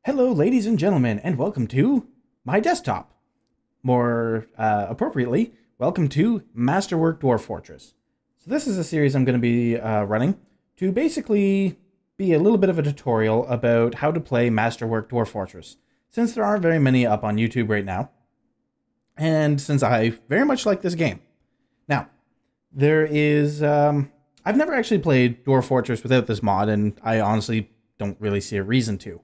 Hello, ladies and gentlemen, and welcome to my desktop. More appropriately, welcome to Masterwork Dwarf Fortress. So this is a series I'm going to be running to basically be a little bit of a tutorial about how to play Masterwork Dwarf Fortress, since there aren't very many up on YouTube right now, and since I very much like this game. Now, there is... I've never actually played Dwarf Fortress without this mod, and I honestly don't really see a reason to.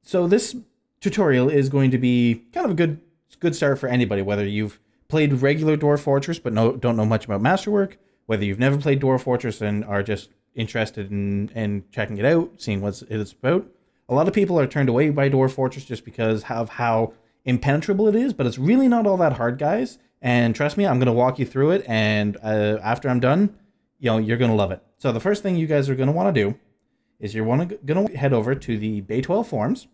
So this tutorial is going to be kind of a good start for anybody, whether you've played regular Dwarf Fortress but don't know much about Masterwork, whether you've never played Dwarf Fortress and are just interested in checking it out, seeing what it's about. A lot of people are turned away by Dwarf Fortress just because of how impenetrable it is, but it's really not all that hard, guys. And trust me, I'm going to walk you through it, and after I'm done, you're going to love it. So the first thing you guys are going to want to do is you're going to head over to the Ep0 forums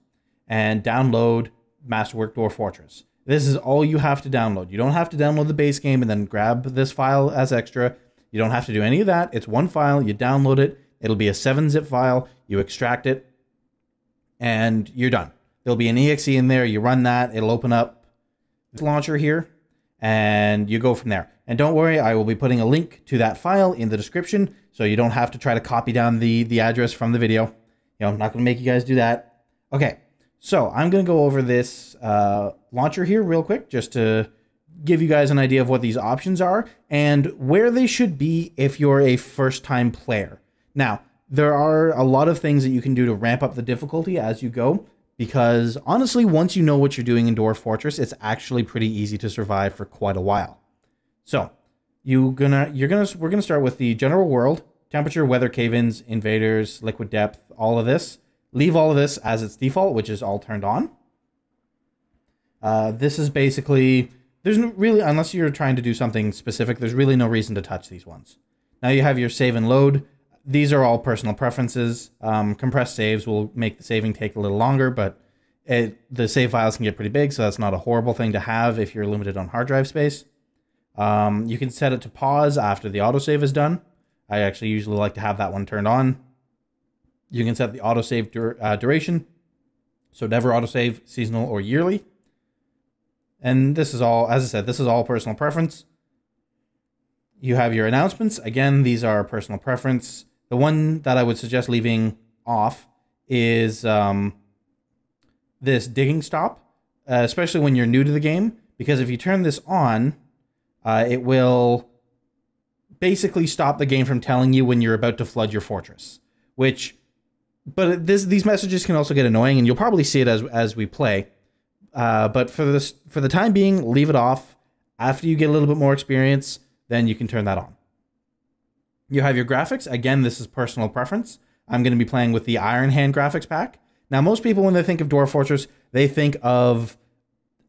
and download Masterwork Dwarf Fortress. This is all you have to download. You don't have to download the base game and then grab this file as extra. You don't have to do any of that. It's one file. You download it. It'll be a 7-zip file. You extract it, and you're done. There'll be an exe in there. You run that. It'll open up this launcher here, and you go from there. And don't worry, I will be putting a link to that file in the description, so you don't have to try to copy down the address from the video. I'm not going to make you guys do that. Okay. So I'm going to go over this launcher here real quick, just to give you guys an idea of what these options are and where they should be if you're a first-time player. Now, there are a lot of things that you can do to ramp up the difficulty as you go, because honestly, once you know what you're doing in Dwarf Fortress, it's actually pretty easy to survive for quite a while. So we're gonna start with the general world: temperature, weather, cave-ins, invaders, liquid depth, all of this. Leave all of this as its default, which is all turned on. This is basically, there's no, really, unless you're trying to do something specific, there's really no reason to touch these ones. Now you have your save and load. These are all personal preferences. Compressed saves will make the saving take a little longer, but the save files can get pretty big, so that's not a horrible thing to have if you're limited on hard drive space. You can set it to pause after the autosave is done. I actually usually like to have that one turned on. You can set the autosave duration, so never autosave, seasonal or yearly. And this is all, as I said, this is all personal preference. You have your announcements. Again, these are personal preference. The one that I would suggest leaving off is this digging stop, especially when you're new to the game, because if you turn this on, it will basically stop the game from telling you when you're about to flood your fortress, But these messages can also get annoying, and you'll probably see it as we play. But for the time being, leave it off. After you get a little bit more experience, then you can turn that on. You have your graphics. Again, this is personal preference. I'm going to be playing with the Iron Hand graphics pack. Now, most people, when they think of Dwarf Fortress, they think of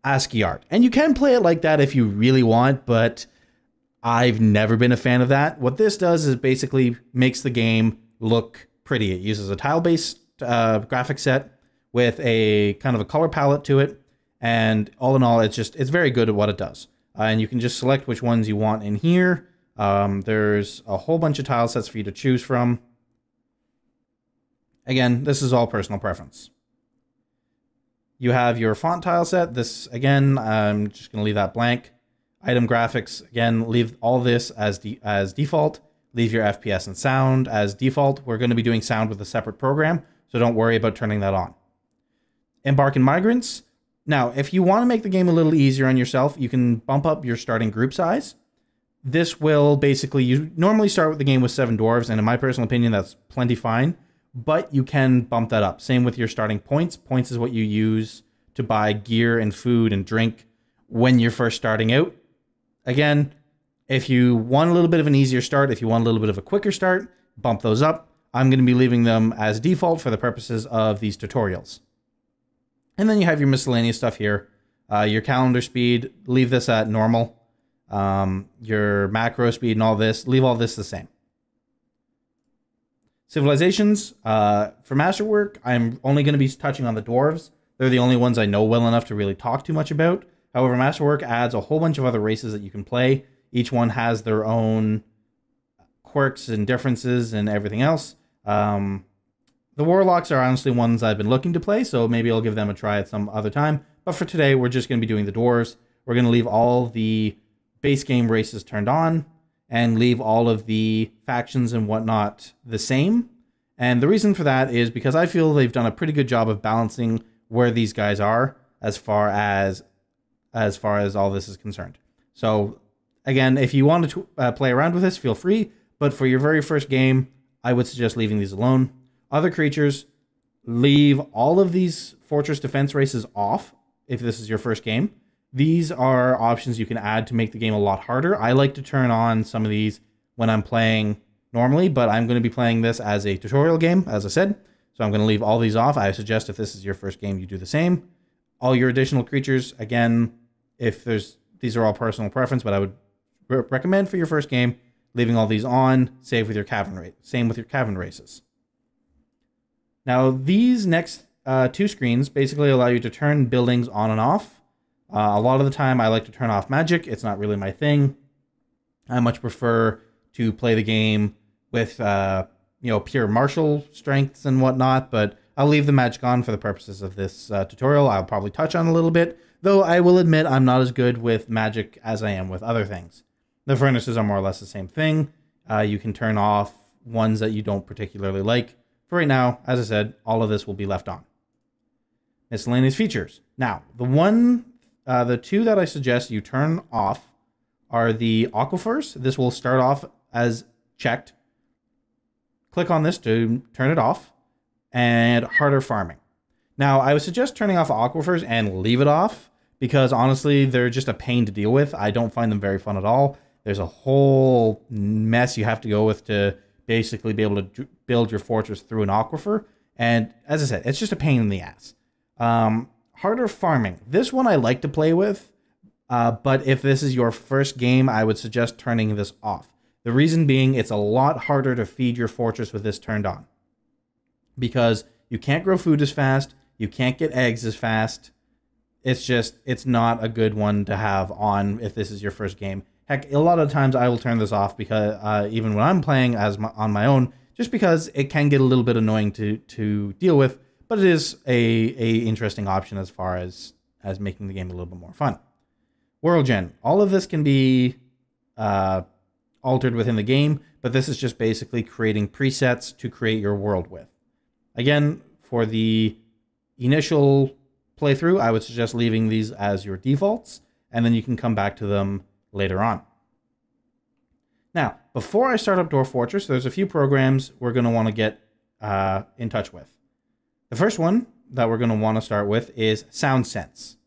ASCII art. And you can play it like that if you really want, but I've never been a fan of that. What this does is basically makes the game look pretty. It uses a tile-based graphic set with a kind of a color palette to it, and all in all, it's very good at what it does. And you can just select which ones you want in here. There's a whole bunch of tile sets for you to choose from. Again, this is all personal preference. You have your font tile set. This, again, I'm just going to leave that blank. Item graphics, again, leave all this as default. Leave your FPS and sound as default. We're going to be doing sound with a separate program, so don't worry about turning that on. Embark and migrants. Now, if you want to make the game a little easier on yourself, you can bump up your starting group size. This will basically, you normally start with the game with 7 dwarves, and in my personal opinion, that's plenty fine, but you can bump that up. Same with your starting points. Points is what you use to buy gear and food and drink when you're first starting out. Again, if you want a little bit of an easier start, if you want a little bit of a quicker start, bump those up. I'm going to be leaving them as default for the purposes of these tutorials. And then you have your miscellaneous stuff here. Your calendar speed, leave this at normal. Your macro speed and all this, leave all this the same. Civilizations, for Masterwork, I'm only going to be touching on the dwarves. They're the only ones I know well enough to really talk too much about. However, Masterwork adds a whole bunch of other races that you can play. Each one has their own quirks and differences and everything else. The Warlocks are honestly ones I've been looking to play, so maybe I'll give them a try at some other time. But for today, we're just going to be doing the Dwarves. We're going to leave all the base game races turned on and leave all of the factions and whatnot the same. And the reason for that is because I feel they've done a pretty good job of balancing where these guys are as far as all this is concerned. So again, if you wanted to play around with this, feel free. But for your very first game, I would suggest leaving these alone. Other creatures, leave all of these fortress defense races off if this is your first game. These are options you can add to make the game a lot harder. I like to turn on some of these when I'm playing normally, but I'm going to be playing this as a tutorial game, as I said. So I'm going to leave all these off. I suggest if this is your first game, you do the same. All your additional creatures, again, these are all personal preference, but I would recommend for your first game, leaving all these on, same with your cavern races. Now, these next two screens basically allow you to turn buildings on and off. A lot of the time, I like to turn off magic. It's not really my thing. I much prefer to play the game with pure martial strengths and whatnot, but I'll leave the magic on for the purposes of this tutorial. I'll probably touch on a little bit, though I will admit I'm not as good with magic as I am with other things. The furnaces are more or less the same thing. You can turn off ones that you don't particularly like. For right now, as I said, all of this will be left on. Miscellaneous features. Now, the two that I suggest you turn off are the aquifers. This will start off as checked. Click on this to turn it off. And harder farming. Now, I would suggest turning off aquifers and leave it off because honestly, they're just a pain to deal with. I don't find them very fun at all. There's a whole mess you have to go with to basically be able to build your fortress through an aquifer. And as I said, it's just a pain in the ass. Harder farming. This one I like to play with, but if this is your first game, I would suggest turning this off. The reason being, it's a lot harder to feed your fortress with this turned on. Because you can't grow food as fast, you can't get eggs as fast. It's not a good one to have on if this is your first game. Heck, a lot of times I will turn this off because even when I'm playing on my own, just because it can get a little bit annoying to deal with, but it is a interesting option as far as making the game a little bit more fun. World gen. All of this can be altered within the game, but this is just basically creating presets to create your world with. Again, for the initial playthrough, I would suggest leaving these as your defaults, and then you can come back to them later on. Now, before I start up Dwarf Fortress, there's a few programs we're going to want to get in touch with. The first one that we're going to want to start with is Sound Sense.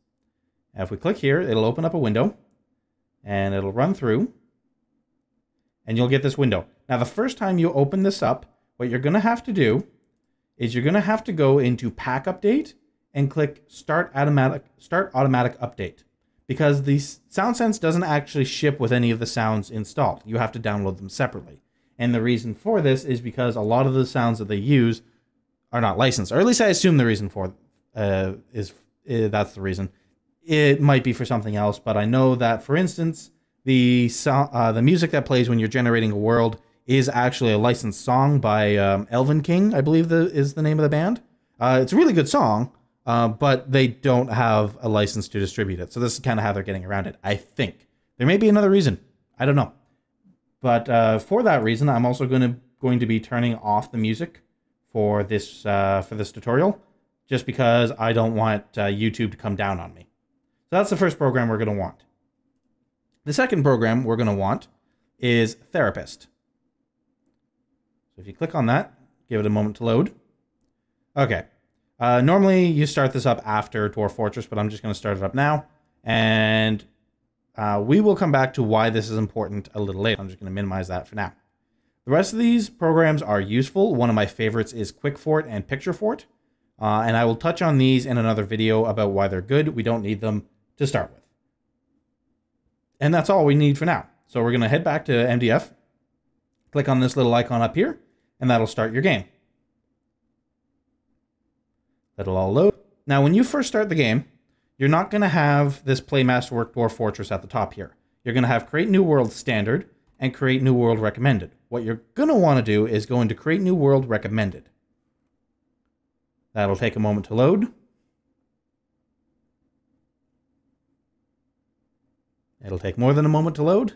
Now, if we click here, it'll open up a window, and it'll run through, and you'll get this window. Now, the first time you open this up, what you're going to have to do is you're going to have to go into Pack Update and click Start Automatic Update. Because the Sound Sense doesn't actually ship with any of the sounds installed. You have to download them separately. And the reason for this is because a lot of the sounds that they use are not licensed. Or at least I assume the reason for that's the reason. It might be for something else, but I know that, for instance, the music that plays when you're generating a world is actually a licensed song by Elven King, I believe is the name of the band. It's a really good song, but they don't have a license to distribute it. So this is kind of how they're getting around it, I think. There may be another reason. I don't know. But for that reason, I'm also going to be turning off the music for this tutorial, just because I don't want YouTube to come down on me. So that's the first program we're going to want. The second program we're going to want is Therapist. So if you click on that, give it a moment to load. Okay. Normally you start this up after Dwarf Fortress, but I'm just going to start it up now. And we will come back to why this is important a little later. I'm just going to minimize that for now. The rest of these programs are useful. One of my favorites is Quick Fort and Picture Fort. And I will touch on these in another video about why they're good. We don't need them to start with. And that's all we need for now. So we're going to head back to MDF. Click on this little icon up here, and that'll start your game. That'll all load. Now, when you first start the game, you're not going to have this Play Masterwork Dwarf Fortress at the top here. You're going to have Create New World Standard and Create New World Recommended. What you're going to want to do is go into Create New World Recommended. That'll take a moment to load. It'll take more than a moment to load.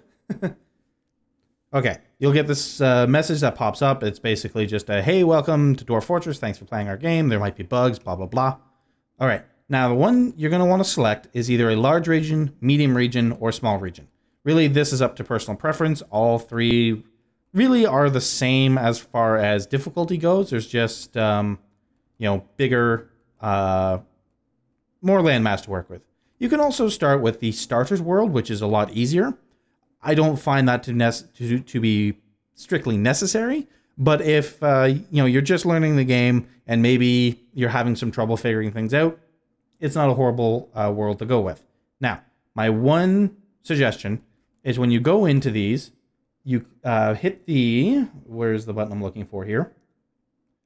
Okay, you'll get this message that pops up. It's basically just a, hey, welcome to Dwarf Fortress. Thanks for playing our game. There might be bugs, blah, blah, blah. All right, now the one you're going to want to select is either a large region, medium region, or small region. Really, this is up to personal preference. All three really are the same as far as difficulty goes. There's just, you know, bigger, more landmass to work with. You can also start with the starter's world, which is a lot easier. I don't find that to be strictly necessary, but if you know, you're just learning the game and maybe you're having some trouble figuring things out, it's not a horrible world to go with. Now, my one suggestion is when you go into these, you hit the, where's the button I'm looking for here?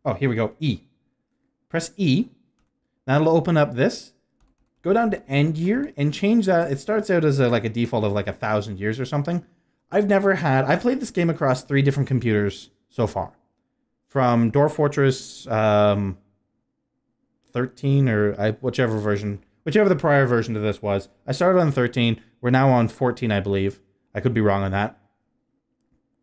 Oh, here we go, E. Press E. That'll open up this. Go down to end year and change that. It starts out as like a default of like 1,000 years or something. I've played this game across 3 different computers so far. From Dwarf Fortress 13 or whichever the prior version to this was. I started on 13. We're now on 14, I believe. I could be wrong on that.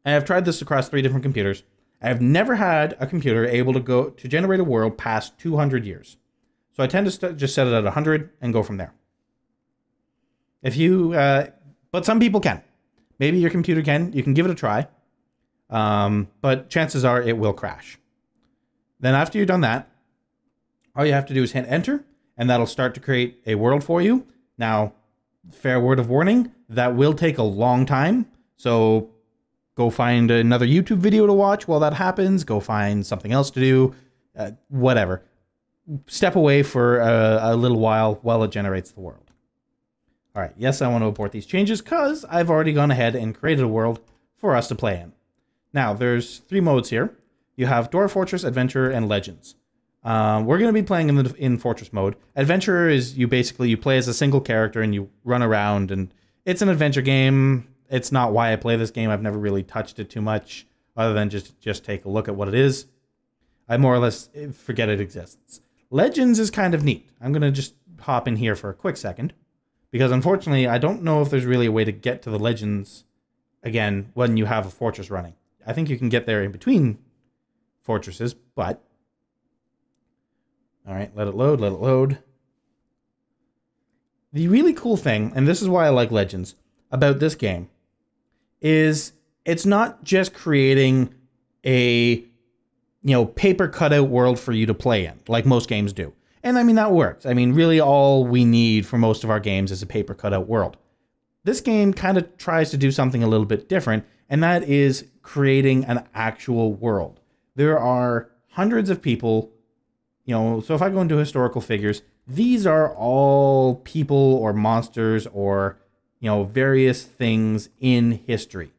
And I've tried this across 3 different computers. I've never had a computer able to generate a world past 200 years. So I tend to just set it at 100 and go from there. If you, but some people can. Maybe your computer can. You can give it a try. But chances are it will crash. Then after you've done that, all you have to do is hit enter, and that'll start to create a world for you. Now, fair word of warning, that will take a long time. So go find another YouTube video to watch while that happens. Go find something else to do. Whatever. Step away for a little while it generates the world. All right, yes, I want to abort these changes because I've already gone ahead and created a world for us to play in. Now, there's 3 modes here. You have Dwarf Fortress, Adventure, and Legends. We're going to be playing in Fortress mode. Adventure is you play as a single character and you run around, and it's an adventure game. It's not why I play this game. I've never really touched it too much other than just take a look at what it is. I more or less forget it exists. Legends is kind of neat. I'm going to just hop in here for a quick second because unfortunately I don't know if there's really a way to get to the Legends again when you have a fortress running. I think you can get there in between fortresses, but all right, let it load, let it load. The really cool thing, and this is why I like Legends, about this game is it's not just creating a paper cutout world for you to play in, like most games do. And I mean, that works. I mean, really all we need for most of our games is a paper cutout world. This game kind of tries to do something a little bit different, and that is creating an actual world. There are hundreds of people, so if I go into historical figures, these are all people or monsters or, various things in history.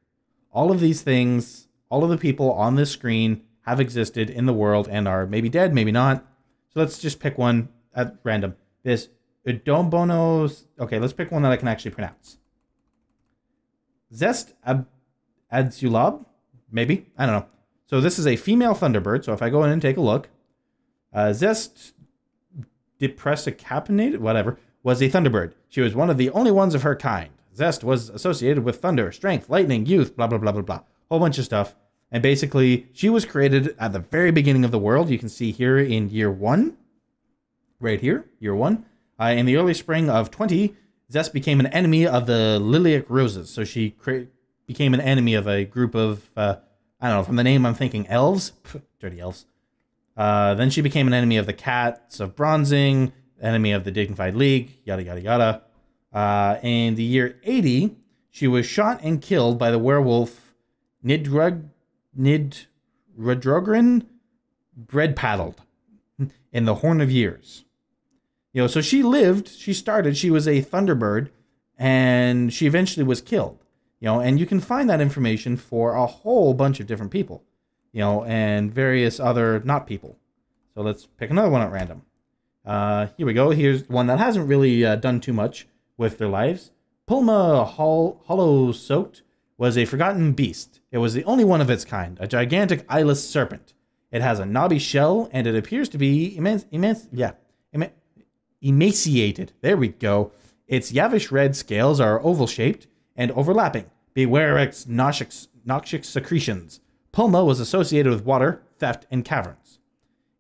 All of these things, all of the people on this screen have existed in the world and are maybe dead, maybe not. So let's just pick one at random. This Udombonos. Okay, let's pick one that I can actually pronounce. Zest Adzulab? Maybe? I don't know. So this is a female Thunderbird. So if I go in and take a look, Zest Depressicapinated, whatever, was a Thunderbird. She was one of the only ones of her kind. Zest was associated with thunder, strength, lightning, youth, blah, blah, blah, blah, blah. Whole bunch of stuff. And basically, she was created at the very beginning of the world. You can see here in year 1. Right here, year 1. In the early spring of 20, Zest became an enemy of the lilac roses. So she became an enemy of a group of, I don't know, from the name I'm thinking elves. Dirty elves. Then she became an enemy of the cats of bronzing, enemy of the dignified league, yada, yada, yada. In the year 80, she was shot and killed by the werewolf Nidrogrin bread-paddled in the Horn of Years. So she lived, she was a Thunderbird, and she eventually was killed. And you can find that information for a whole bunch of different people, and various other not people. So let's pick another one at random. Here we go. Here's one that hasn't really done too much with their lives. Pulma Hollow-Soaked was a forgotten beast. It was the only one of its kind, a gigantic eyeless serpent. It has a knobby shell, and it appears to be emaciated. There we go. Its yavish red scales are oval-shaped and overlapping. Beware its noxious secretions. Pulma was associated with water, theft, and caverns.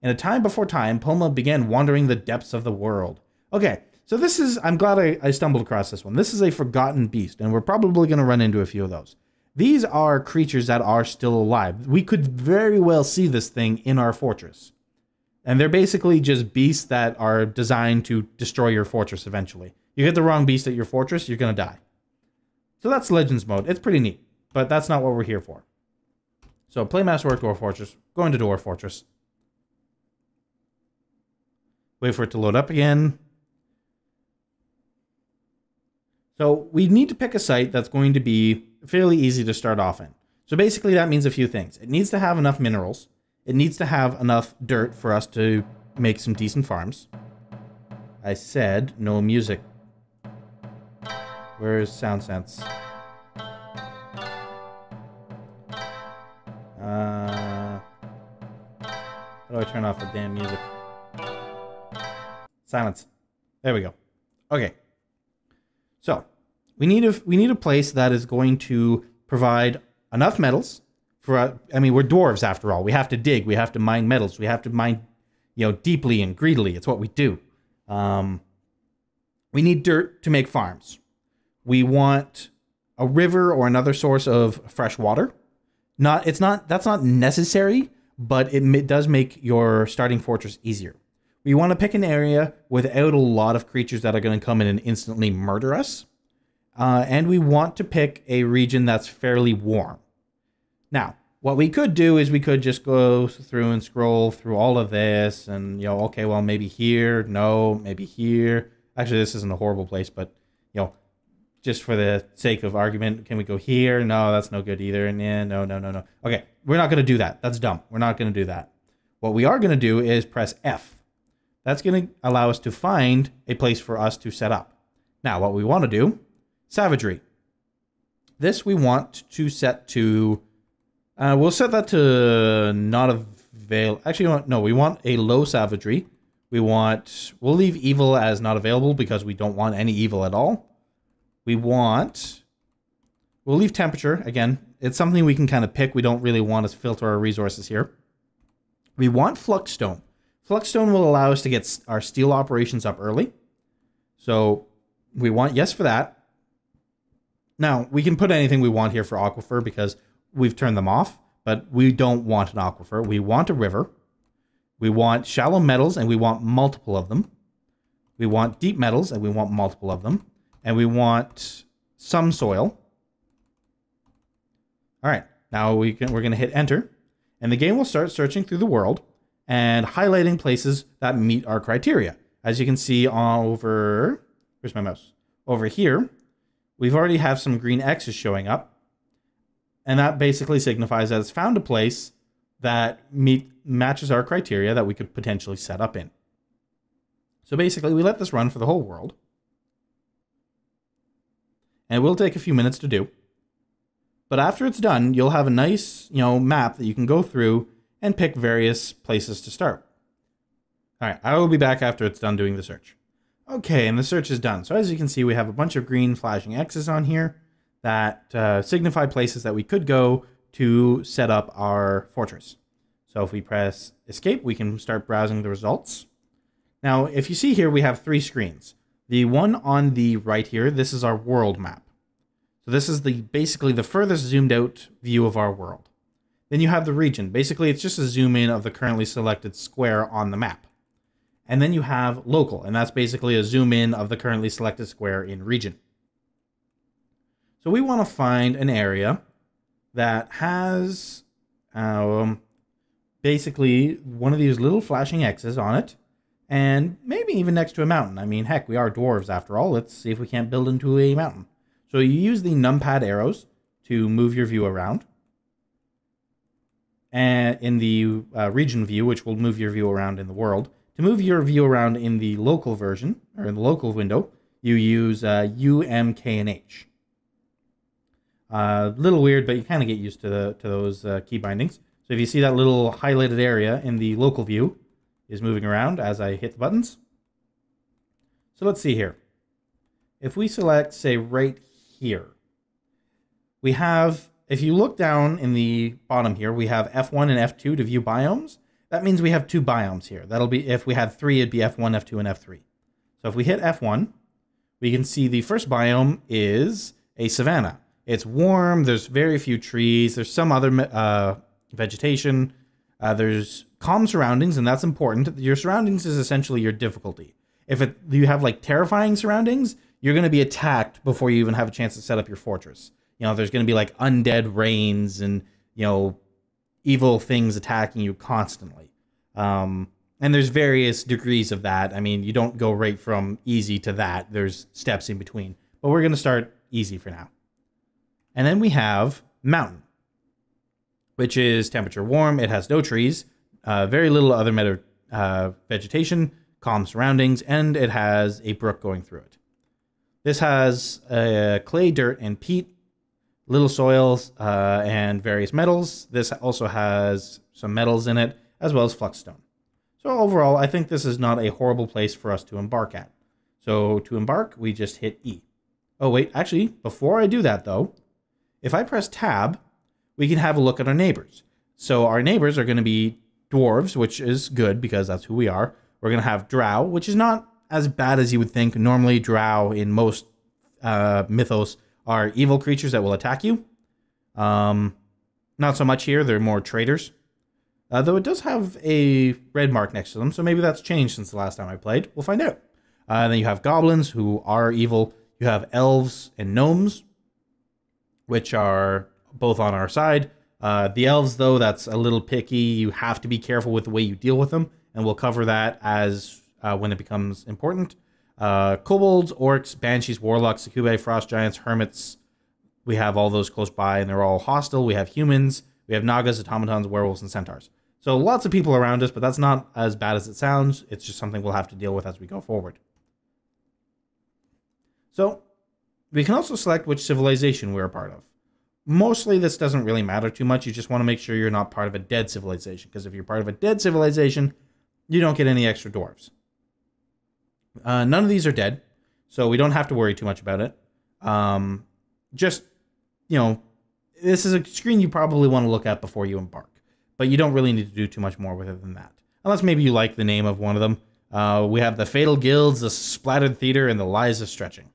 In a time before time, Pulma began wandering the depths of the world. Okay, so this is... I'm glad I stumbled across this one. This is a forgotten beast, and we're probably going to run into a few of those. These are creatures that are still alive. We could very well see this thing in our fortress. And they're basically just beasts that are designed to destroy your fortress eventually. You get the wrong beast at your fortress, you're going to die. So that's Legends mode. It's pretty neat, but that's not what we're here for. So play Masterwork Dwarf Fortress. Go into Dwarf Fortress. Wait for it to load up again. So we need to pick a site that's going to be fairly easy to start off in. So basically that means a few things. It needs to have enough minerals. It needs to have enough dirt for us to make some decent farms. I said no music. Where's Sound Sense? How do I turn off the damn music? Silence. There we go. Okay. So, we need a place that is going to provide enough metals for... I mean, we're dwarves after all. We have to dig. We have to mine metals. We have to mine, deeply and greedily. It's what we do. We need dirt to make farms. We want a river or another source of fresh water. That's not necessary, but it does make your starting fortress easier. We want to pick an area without a lot of creatures that are going to come in and instantly murder us. And we want to pick a region that's fairly warm. Now, what we could do is we could just go through and scroll through all of this and, okay, well, maybe here, no, maybe here. Actually, this isn't a horrible place, but, just for the sake of argument, can we go here? No, that's no good either. And yeah, no. Okay, we're not going to do that. That's dumb. We're not going to do that. What we are going to do is press F. That's going to allow us to find a place for us to set up. Now, what we want to do, savagery. This we want to set to... we'll set that to not avail... Actually, no, we want a low savagery. We'll leave evil as not available because we don't want any evil at all. We'll leave temperature. Again, it's something we can kind of pick. We don't really want to filter our resources here. We want Fluxstone. Fluxstone will allow us to get our steel operations up early. So we want yes for that. Now, we can put anything we want here for aquifer because we've turned them off, but we don't want an aquifer. We want a river. We want shallow metals, and we want multiple of them. We want deep metals, and we want multiple of them. And we want some soil. All right, now we're going to hit enter, and the game will start searching through the world and highlighting places that meet our criteria. As you can see over, where's my mouse? Over here, we've already have some green X's showing up, and that basically signifies that it's found a place that matches our criteria that we could potentially set up in. So basically, we let this run for the whole world. And it will take a few minutes to do. But after it's done, you'll have a nice, map that you can go through and pick various places to start. All right, I will be back after it's done doing the search. Okay, and the search is done. So as you can see, we have a bunch of green flashing X's on here that signify places that we could go to set up our fortress. So if we press escape, we can start browsing the results. Now, if you see here, we have 3 screens. The one on the right here, this is our world map. So this is basically the furthest zoomed out view of our world. Then you have the region. Basically, it's just a zoom in of the currently selected square on the map. And then you have local, and that's basically a zoom in of the currently selected square in region. So we want to find an area that has basically one of these little flashing X's on it. And maybe even next to a mountain. I mean, heck, we are dwarves after all. Let's see if we can't build into a mountain. So you use the numpad arrows to move your view around. And in the region view, which will move your view around in the world. To move your view around in the local version, or in the local window, you use U, M, K, and H. Little weird, but you kind of get used to those key bindings. So So if you see that little highlighted area in the local view is moving around as I hit the buttons. So let's see here. If we select, say, right here, we have, if you look down in the bottom here, we have F1 and F2 to view biomes. That means we have 2 biomes here. That'll be, if we had 3, it'd be F1, F2, and F3. So if we hit F1, we can see the first biome is a savanna. It's warm, there's very few trees, there's some other vegetation, there's calm surroundings, and that's important. Your surroundings is essentially your difficulty. If you have like terrifying surroundings, you're going to be attacked before you even have a chance to set up your fortress. You know, there's going to be like undead rains and, you know, evil things attacking you constantly. And there's various degrees of that. I mean, you don't go right from easy to that. There's steps in between. But we're going to start easy for now. And then we have mountain, which is temperature warm. It has no trees, very little other vegetation, calm surroundings, and it has a brook going through it. This has clay, dirt, and peat, little soils, and various metals. This also has some metals in it, as well as fluxstone. So overall, I think this is not a horrible place for us to embark at. So to embark, we just hit E. Oh wait, actually, before I do that though, if I press tab, we can have a look at our neighbors. So our neighbors are going to be dwarves, which is good because that's who we are. We're going to have drow, which is not as bad as you would think. Normally, drow in most mythos are evil creatures that will attack you. Not so much here. They're more traitors. Though it does have a red mark next to them, so maybe that's changed since the last time I played. We'll find out. Then you have goblins, who are evil. You have elves and gnomes, which are both on our side. The elves, though, that's a little picky. You have to be careful with the way you deal with them, and we'll cover that as when it becomes important. Kobolds, orcs, banshees, warlocks, succubi, frost giants, hermits. We have all those close by, and they're all hostile. We have humans. We have nagas, automatons, werewolves, and centaurs. So lots of people around us, but that's not as bad as it sounds. It's just something we'll have to deal with as we go forward. So we can also select which civilization we're a part of. Mostly this doesn't really matter too much. You just want to make sure you're not part of a dead civilization, because if you're part of a dead civilization, you don't get any extra dwarves. None of these are dead, so we don't have to worry too much about it. Just, you know, this is a screen you probably want to look at before you embark, but you don't really need to do too much more with it than that. Unless maybe you like the name of one of them. We have the Fatal Guilds, the Splattered Theater, and the Lies of Stretching.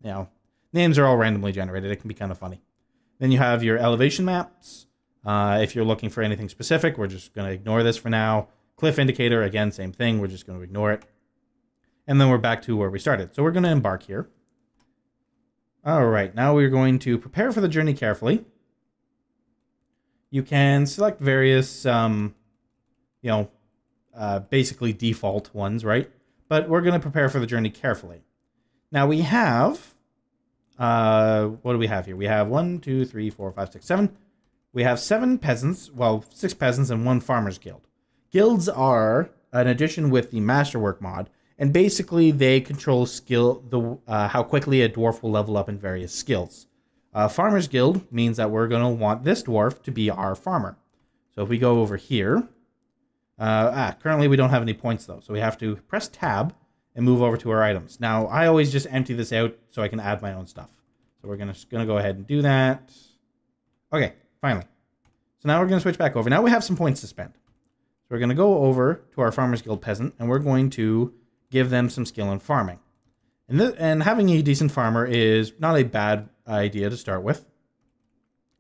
You know, names are all randomly generated. It can be kind of funny. Then you have your elevation maps. If you're looking for anything specific, we're just going to ignore this for now. Cliff indicator, again, same thing. We're just going to ignore it. And then we're back to where we started. So we're going to embark here. All right, now we're going to prepare for the journey carefully. You can select various, basically default ones, right? But we're going to prepare for the journey carefully. Now we have, what do we have here? We have 1, 2, 3, 4, 5, 6, 7. We have 7 peasants, well, 6 peasants and 1 farmer's guild. Guilds are an addition with the Masterwork mod, and basically they control how quickly a dwarf will level up in various skills. Farmer's Guild means that we're going to want this dwarf to be our farmer. So if we go over here, currently we don't have any points though, so we have to press tab and move over to our items. Now I always just empty this out so I can add my own stuff. So we're gonna go ahead and do that. Okay, finally. So now we're gonna switch back over. Now we have some points to spend. So we're gonna go over to our Farmer's Guild peasant, and we're going to give them some skill in farming. And having a decent farmer is not a bad idea to start with,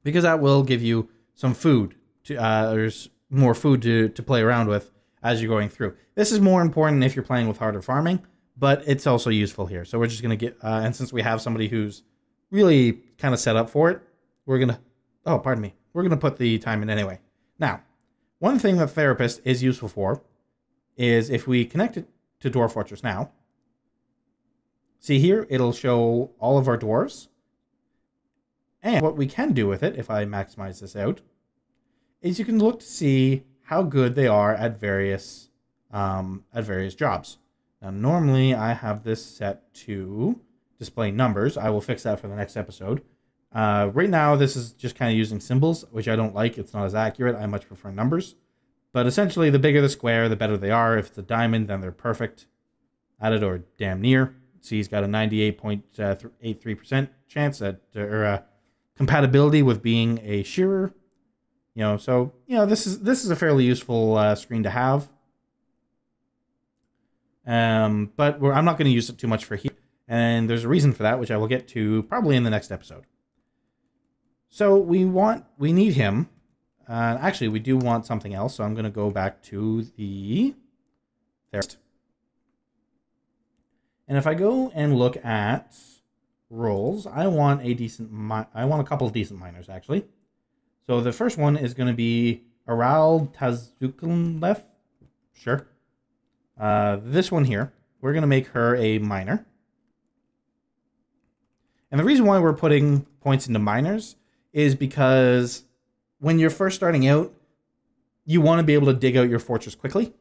because that will give you some food. There's more food to play around with as you're going through. This is more important if you're playing with harder farming, but it's also useful here. So we're just going to get, and since we have somebody who's really kind of set up for it, we're going to, we're going to put the time in anyway. Now, one thing that Therapist is useful for is if we connect it to Dwarf Fortress now, see here, it'll show all of our dwarves. And what we can do with it, if I maximize this out, is you can look to see how good they are at various jobs. Now, normally I have this set to display numbers. I will fix that for the next episode. Right now, this is just kind of using symbols, which I don't like. It's not as accurate. I much prefer numbers. But essentially, the bigger the square, the better they are. If it's a diamond, then they're perfect at it or damn near. See, he's got a 98.83% chance at compatibility with being a shearer. So this is a fairly useful screen to have. But I'm not going to use it too much for here, and there's a reason for that, which I will get to probably in the next episode. So we need him. Actually, we do want something else, so I'm going to go back to the therapist. And if I go and look at roles, I want a couple of decent miners, actually. So the first one is going to be Aral Tazukunlef. Sure. This one here, we're going to make her a miner. And the reason why we're putting points into miners is because when you're first starting out, you want to be able to dig out your fortress quickly.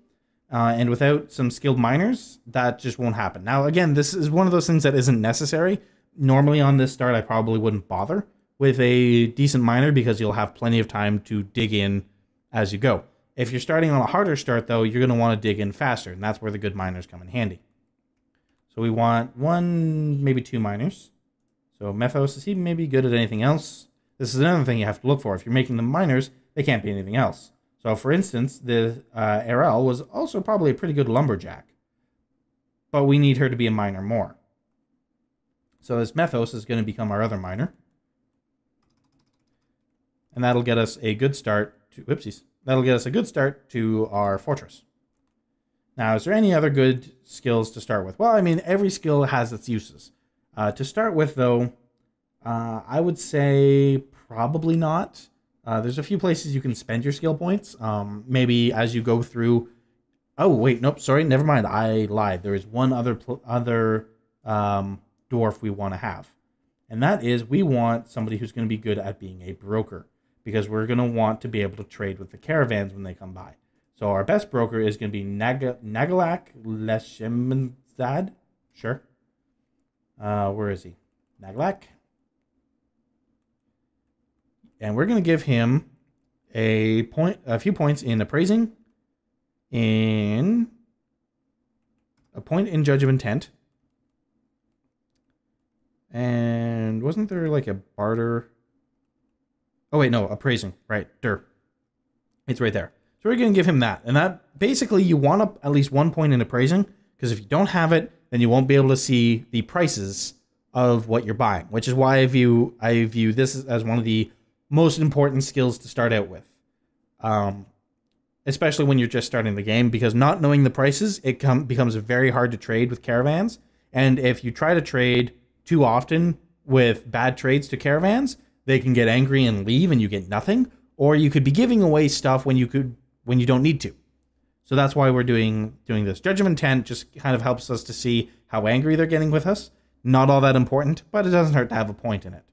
And without some skilled miners, that just won't happen. Now, again, this is one of those things that isn't necessary. Normally on this start, I probably wouldn't bother with a decent miner because you'll have plenty of time to dig in as you go. If you're starting on a harder start, though, you're going to want to dig in faster, and that's where the good miners come in handy. So we want 1, maybe 2 miners. So Methos, is he maybe good at anything else? This is another thing you have to look for. If you're making them miners, they can't be anything else. So, for instance, the RL was also probably a pretty good lumberjack. But we need her to be a miner more. So this Methos is going to become our other miner. And that'll get us a good start to... Whoopsies. That'll get us a good start to our fortress. Now, is there any other good skills to start with? Well, I mean, every skill has its uses. To start with, though, I would say probably not. There's a few places you can spend your skill points. Maybe as you go through... Oh, wait, nope, sorry, never mind. I lied. There is one other dwarf we want to have. And that is we want somebody who's going to be good at being a broker. Because we're going to want to be able to trade with the caravans when they come by. So our best broker is going to be Nagalak Leshemzad. Sure. Where is he? Nagalak. And we're going to give him a few points in appraising, in a point in judge of intent, and wasn't there like a barter? Oh wait, no, appraising, right? It's right there. So we're going to give him that, and that basically you want at least 1 point in appraising, because if you don't have it, then you won't be able to see the prices of what you're buying, which is why I view this as one of the most important skills to start out with, especially when you're just starting the game, because not knowing the prices, it becomes very hard to trade with caravans. And if you try to trade too often with bad trades to caravans, they can get angry and leave and you get nothing, or you could be giving away stuff when you don't need to. So that's why we're doing this. Judge of intent just kind of helps us to see how angry they're getting with us. Not all that important, but it doesn't hurt to have a point in it.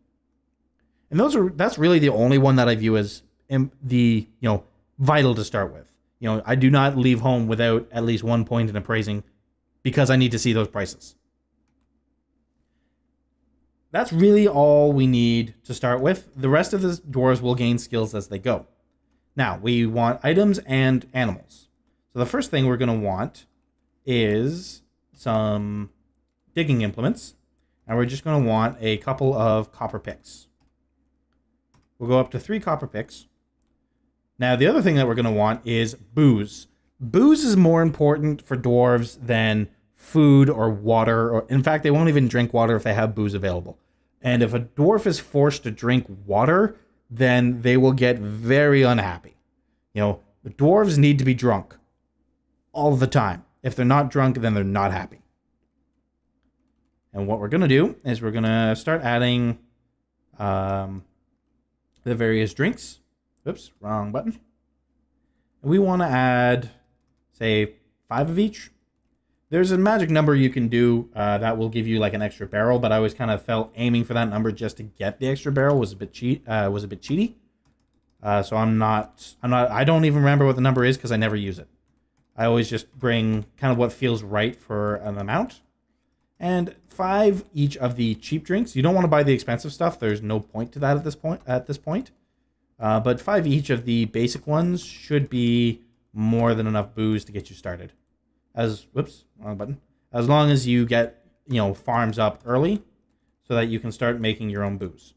And that's really the only one that I view as vital to start with. I do not leave home without at least 1 point in appraising because I need to see those prices. That's really all we need to start with. The rest of the dwarves will gain skills as they go. Now, we want items and animals. So the first thing we're going to want is some digging implements. And we're just going to want a couple of copper picks. We'll go up to 3 copper picks. Now, the other thing that we're going to want is booze. Booze is more important for dwarves than food or water. Or in fact, they won't even drink water if they have booze available. And if a dwarf is forced to drink water, then they will get very unhappy. The dwarves need to be drunk all the time. If they're not drunk, then they're not happy. And what we're going to do is we're going to start adding the various drinks. Oops, wrong button. We want to add, say, 5 of each. There's a magic number you can do that will give you like an extra barrel, but I always kind of felt aiming for that number just to get the extra barrel was a bit cheaty. So I don't even remember what the number is because I never use it. I always just bring kind of what feels right for an amount. and 5 each of the cheap drinks. You don't want to buy the expensive stuff. There's no point to that at this point. But 5 each of the basic ones should be more than enough booze to get you started. Whoops, wrong button. As long as you get, farms up early so that you can start making your own booze.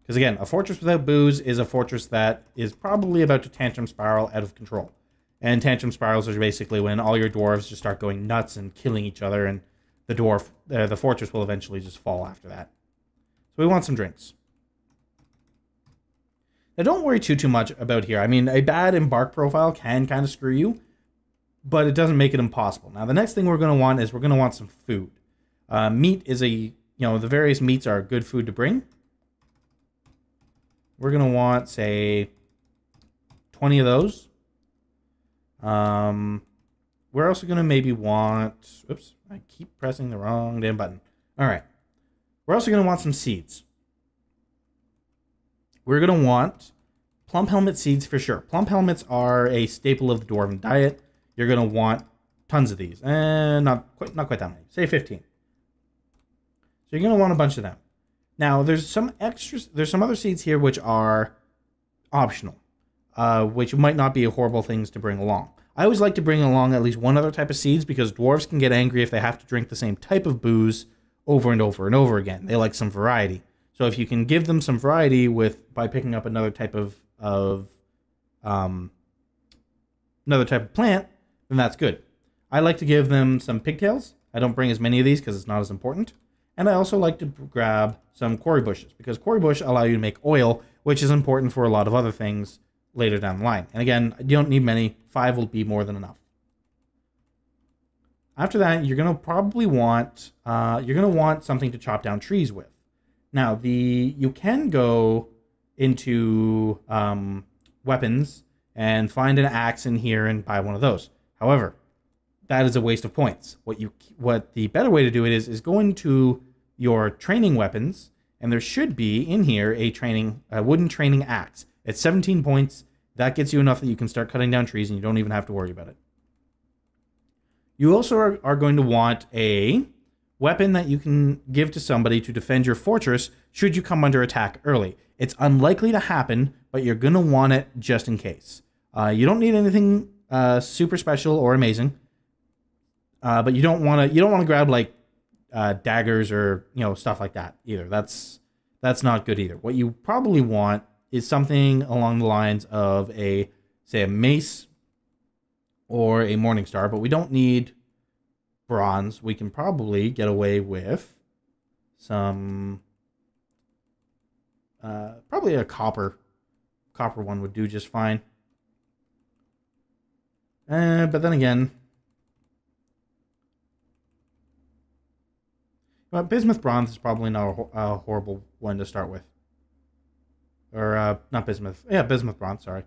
Because again, a fortress without booze is a fortress that is probably about to tantrum spiral out of control. And tantrum spirals are basically when all your dwarves just start going nuts and killing each other, and the fortress will eventually just fall after that. So we want some drinks. Now don't worry too much about here. I mean, a bad Embark profile can kind of screw you, but it doesn't make it impossible. Now the next thing we're going to want is we're going to want some food. Meat is the various meats are good food to bring. We're going to want, say, 20 of those. We're also going to maybe want... Oops, I keep pressing the wrong damn button. All right. We're also going to want some seeds. We're going to want plum helmet seeds for sure. Plum helmets are a staple of the dwarven diet. You're going to want tons of these. And not quite that many. Say 15. So you're going to want a bunch of them. Now, there's some other seeds here which are optional, which might not be horrible things to bring along. I always like to bring along at least one other type of seeds because dwarves can get angry if they have to drink the same type of booze over and over and over again. They like some variety. So if you can give them some variety by picking up another type of plant, then that's good. I like to give them some pigtails. I don't bring as many of these because it's not as important. And I also like to grab some quarry bushes because quarry bush allow you to make oil, which is important for a lot of other things later down the line. And again, you don't need many. 5 will be more than enough. After that, you're going to probably want something to chop down trees with. Now, you can go into weapons and find an axe in here and buy one of those. However, that is a waste of points. What the better way to do it is go into your training weapons, and there should be in here a wooden training axe. It's 17 points. That gets you enough that you can start cutting down trees and you don't even have to worry about it. You also are going to want a weapon that you can give to somebody to defend your fortress should you come under attack early. It's unlikely to happen, but you're going to want it just in case. You don't need anything super special or amazing, but you don't want to grab like daggers or stuff like that either. That's not good either. What you probably want is something along the lines of say a mace or a morning star, but we don't need bronze. We can probably get away with some probably a copper one would do just fine. But then again, bismuth bronze is probably not a horrible one to start with. Or, not bismuth. Yeah, bismuth bronze, sorry.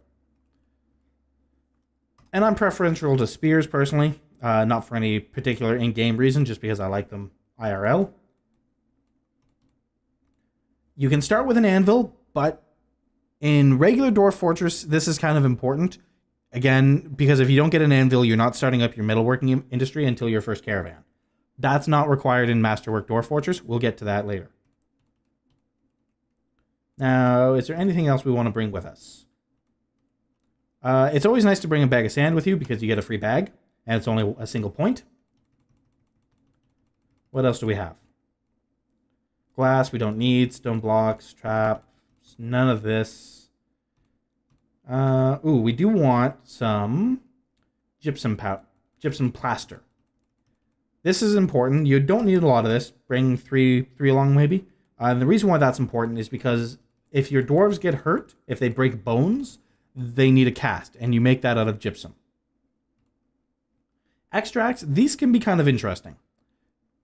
And I'm preferential to spears, personally. Not for any particular in-game reason, just because I like them IRL. You can start with an anvil, but in regular Dwarf Fortress, this is kind of important. Again, because if you don't get an anvil, you're not starting up your metalworking industry until your first caravan. That's not required in Masterwork Dwarf Fortress. We'll get to that later. Now, is there anything else we want to bring with us? It's always nice to bring a bag of sand with you because you get a free bag, and it's only a single point. What else do we have? Glass, we don't need. Stone blocks, traps, none of this. We do want some gypsum plaster. This is important. You don't need a lot of this. Bring three along maybe. And the reason why that's important is because if your dwarves get hurt, if they break bones, they need a cast, and you make that out of gypsum. Extracts, these can be kind of interesting.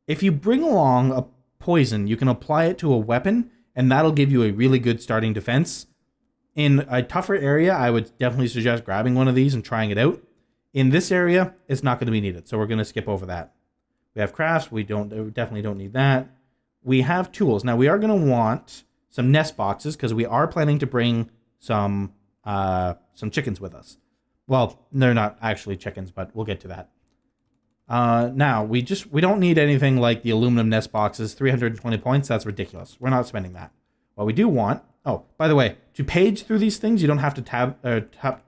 If you bring along a poison, you can apply it to a weapon, and that'll give you a really good starting defense. In a tougher area, I would definitely suggest grabbing one of these and trying it out. In this area, it's not going to be needed, so we're going to skip over that. We have crafts, we definitely don't need that. We have tools. Now, we are going to want some nest boxes because we are planning to bring some chickens with us. Well, they're not actually chickens, but we'll get to that. Now, we don't need anything like the aluminum nest boxes, 320 points. That's ridiculous. We're not spending that. What we do want... Oh, by the way, to page through these things, you don't have to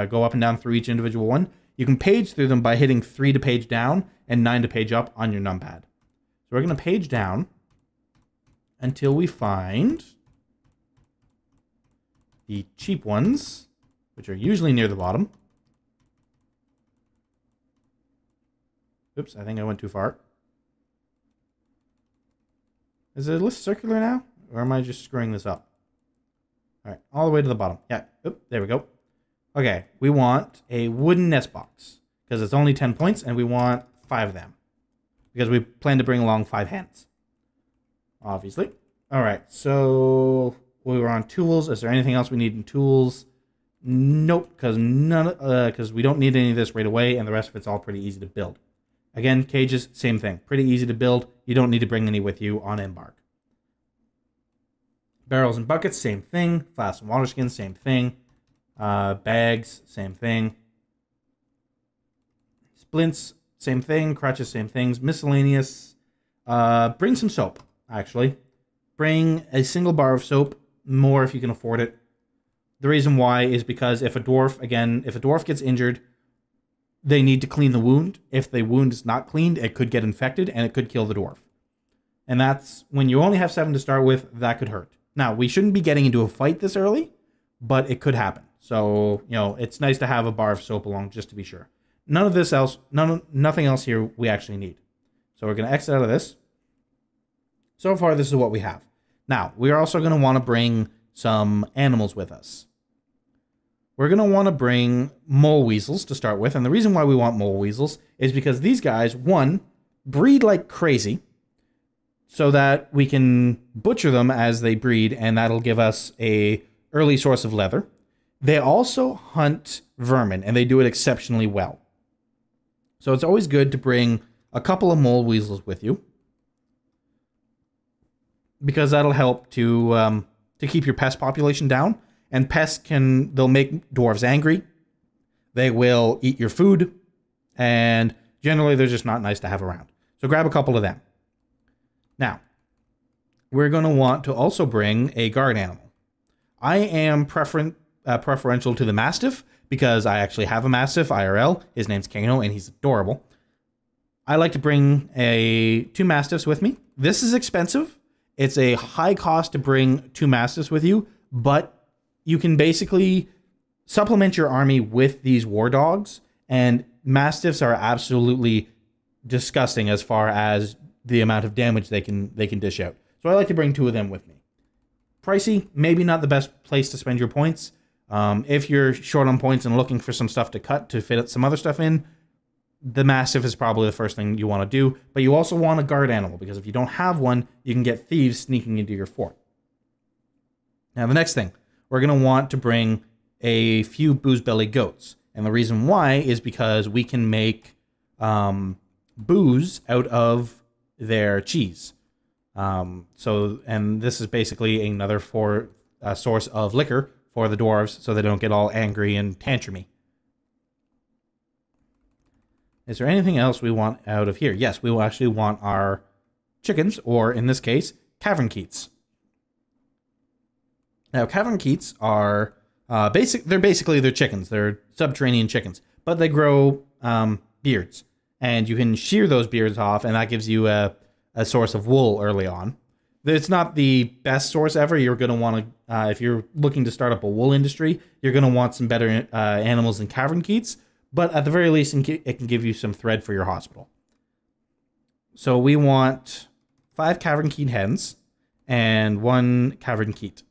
go up and down through each individual one. You can page through them by hitting 3 to page down and 9 to page up on your numpad. So we're going to page down until we find the cheap ones, which are usually near the bottom. Oops, I think I went too far. Is the list circular now? Or am I just screwing this up? All right, all the way to the bottom. Yeah, oop, there we go. Okay, we want a wooden nest box because it's only 10 points and we want 5 of them because we plan to bring along 5 hens, obviously. All right, so we were on tools. Is there anything else we need in tools? Nope, because we don't need any of this right away and the rest of it's all pretty easy to build. Again, cages, same thing. Pretty easy to build. You don't need to bring any with you on Embark. Barrels and buckets, same thing. Flasks and water skins, same thing. Bags, same thing. Splints, same thing. Crutches, same things. Miscellaneous. Bring some soap, actually. Bring a single bar of soap. More if you can afford it. The reason why is because if a dwarf gets injured, they need to clean the wound. If the wound is not cleaned, it could get infected and it could kill the dwarf. And that's when you only have 7 to start with, that could hurt. Now, we shouldn't be getting into a fight this early, but it could happen. So, it's nice to have a bar of soap along just to be sure. Nothing else here we actually need. So we're going to exit out of this. So far, this is what we have. Now, we're also going to want to bring some animals with us. We're going to want to bring mole weasels to start with. And the reason why we want mole weasels is because these guys, one, breed like crazy so that we can butcher them as they breed, and that'll give us a early source of leather. They also hunt vermin, and they do it exceptionally well. So it's always good to bring a couple of mole weasels with you because that'll help to keep your pest population down. And pests they'll make dwarves angry. They will eat your food. And generally, they're just not nice to have around. So grab a couple of them. Now, we're going to want to also bring a guard animal. I am preferential to the Mastiff because I actually have a Mastiff IRL. His name's Kano, and he's adorable. I like to bring 2 Mastiffs with me. This is expensive. It's a high cost to bring 2 Mastiffs with you, but you can basically supplement your army with these war dogs, and Mastiffs are absolutely disgusting as far as the amount of damage they can dish out. So I like to bring 2 of them with me. Pricey, maybe not the best place to spend your points. If you're short on points and looking for some stuff to cut to fit some other stuff in, the Mastiff is probably the first thing you want to do. But you also want a guard animal, because if you don't have one, you can get thieves sneaking into your fort. Now, the next thing, we're going to want to bring a few booze-belly goats. And the reason why is because we can make booze out of their cheese. And this is basically another source of liquor for the dwarves so they don't get all angry and tantrumy. Is there anything else we want out of here? Yes, we will actually want our chickens, or in this case, cavern keets. Now, cavern keets are they're basically chickens. They're subterranean chickens, but they grow beards, and you can shear those beards off, and that gives you a source of wool early on. It's not the best source ever. You're going to want to, if you're looking to start up a wool industry, you're going to want some better animals than cavern keets, but at the very least, it can give you some thread for your hospital. So we want 5 cavern keet hens and 1 cavern keet.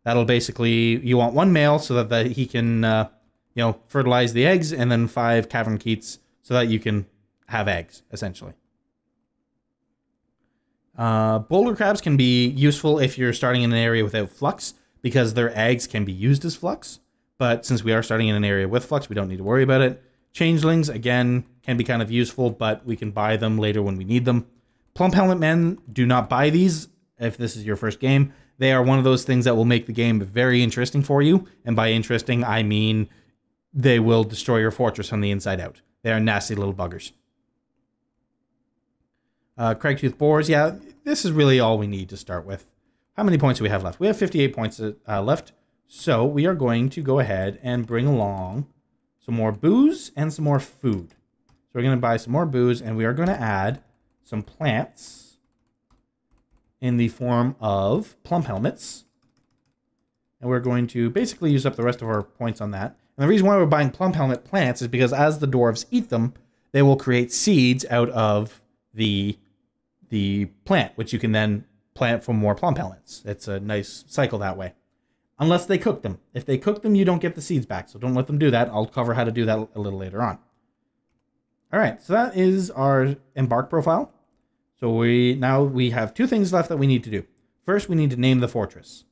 That'll basically, you want 1 male so that he can, fertilize the eggs, and then 5 cavern keets so that you can have eggs, essentially. Boulder crabs can be useful if you're starting in an area without flux, because their eggs can be used as flux. But since we are starting in an area with flux, we don't need to worry about it. Changelings, again, can be kind of useful, but we can buy them later when we need them. Plum helmet men, do not buy these if this is your first game. They are one of those things that will make the game very interesting for you. And by interesting, I mean they will destroy your fortress from the inside out. They are nasty little buggers. Cragtooth boars. Yeah, this is really all we need to start with. How many points do we have left? We have 58 points left. So we are going to go ahead and bring along some more booze and some more food. So we're going to buy some more booze, and we are going to add some plants in the form of plum helmets. And we're going to basically use up the rest of our points on that. And the reason why we're buying plum helmet plants is because as the dwarves eat them, they will create seeds out of the plant, which you can then plant for more plum pellets. It's a nice cycle that way. Unless they cook them. If they cook them, you don't get the seeds back. So don't let them do that. I'll cover how to do that a little later on. All right, so that is our Embark profile. So now we have two things left that we need to do. First, we need to name the fortress.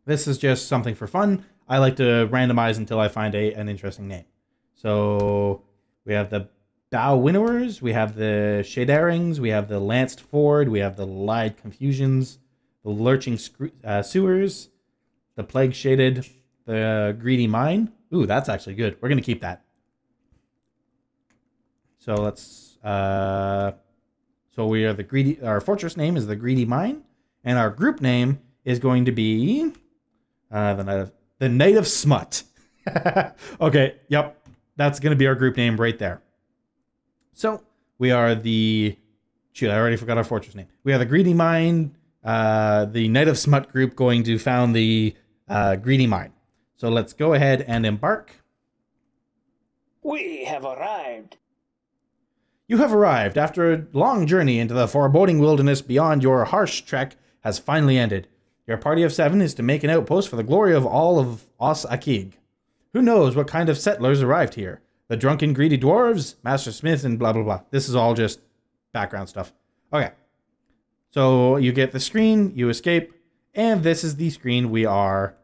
This is just something for fun. I like to randomize until I find an interesting name. So we have the Bow Winnowers, we have the Shaderings, we have the Lanced Ford, we have the Lied Confusions, the Lurching Sewers, the Plague Shaded, the Greedy Mine. Ooh, that's actually good. We're going to keep that. So let's... so we are the Greedy... Our fortress name is the Greedy Mine. And our group name is going to be... the Night of Smut. Okay, yep. That's going to be our group name right there. So, we are the... Shoot, I already forgot our fortress name. We are the Greedy Mine, the Night of Smut group going to found the Greedy Mine. So let's go ahead and embark. We have arrived. You have arrived after a long journey into the foreboding wilderness beyond your harsh trek has finally ended. Your party of 7 is to make an outpost for the glory of all of Os Akig. Who knows what kind of settlers arrived here? The drunken greedy dwarves, Master Smith, and blah blah blah. This is all just background stuff. Okay. So you get the screen, you escape, and this is the screen we are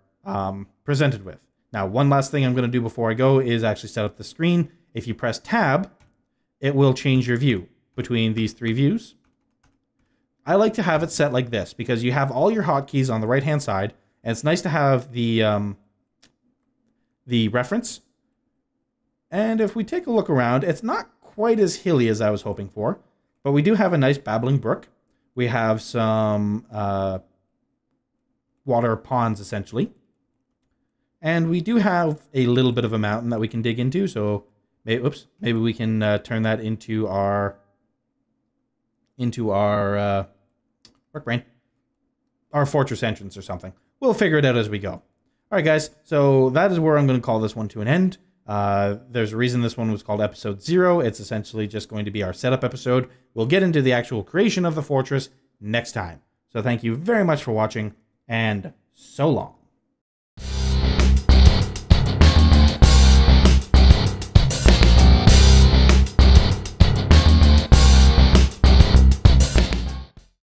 presented with. Now, one last thing I'm going to do before I go is actually set up the screen. If you press tab, it will change your view between these three views. I like to have it set like this because you have all your hotkeys on the right-hand side, and it's nice to have the reference. And if we take a look around, it's not quite as hilly as I was hoping for, but we do have a nice babbling brook. We have some water ponds, essentially. And we do have a little bit of a mountain that we can dig into, so maybe we can turn that into our work brain, our fortress entrance or something. We'll figure it out as we go. All right, guys, so that is where I'm going to call this one to an end. There's a reason this one was called episode 0. It's essentially just going to be our setup episode. We'll get into the actual creation of the fortress next time. So thank you very much for watching, and so long.